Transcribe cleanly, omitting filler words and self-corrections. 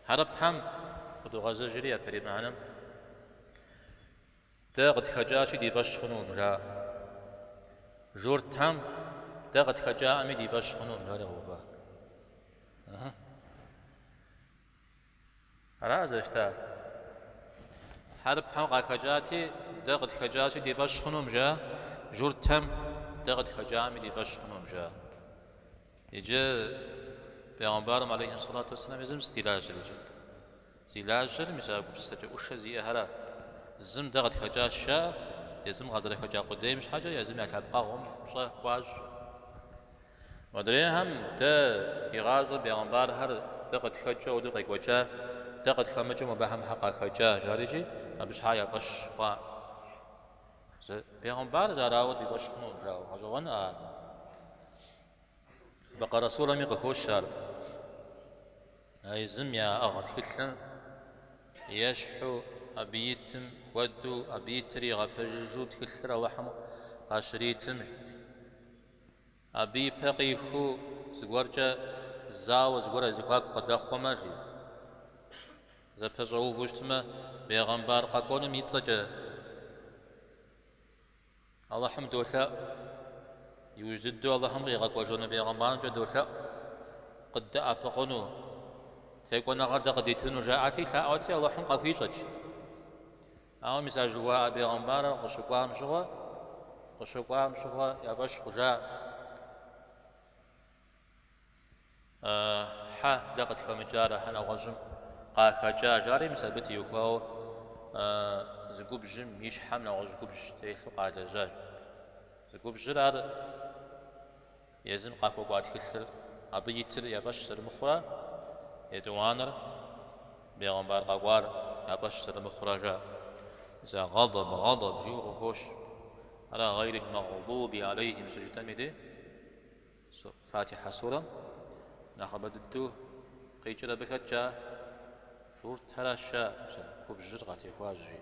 حرب حم قد غزة جريا بريم عنم دا قد خجاشي دي فشخنون را جور تام دا قد خجا أمي دي فشخنون را لغوبا رازشتا حرب حم قد خجاتي دا قد خجاشي دي فشخنون جا جور تام دا قد خجا أمي دي فشخنون جا يجي پیغمبرم عليه الصلاة والسلام يزم استلاج رجل زلاجر مثال بستجا وش زي هلا زم دغت خجا شا يزم غزل خجا قدام مش حاجة يزم يتبقاهم صح واج ودري هم دا يغازل پیغمبر هر دغت خجا ودغت وجا دغت خمجة مبهم حقا خجا جاريجي مش حاجة فش وا پیغمبر جاراو دي وشنو جاو هجوان بقى رسول مي قهوش شار أي زم يا أغت كلن يشحو أبيتم ودو أبيتري غفجزو تكلر وحم قاشريتم أبي بقيخو زغورجا زاو زغورا زغاك قد خماجي زبزو فوشتما بيغمبار قاكون ميتسجا الله حمد ولا يوجد الله هم غيغاك وجونا بيغمبار جدولا قد أبقونو يكون غرد قديتون جاءتي لا أوتي الله حم قفيشج أو مثال جوا بيغمبار قشقوا مشوا يبش خجا ح دقت كمجارة حنا غزم قا خجا جاري مثال بتي يخاو زقوب جم يش حمنا وزقوب جتيشو قاعد جار زقوب جرار يزم قاكو قاعد كسر أبي يتر يبش سر مخرا يدوانر بيغمبار قوار يبش سر مخرجا إذا غضب جوع خوش على غير المغضوب عليهم سجتمده فاتحة سورة نخبد الدو قيجر بكتجا شور ترشا كوب جرغة إخواجي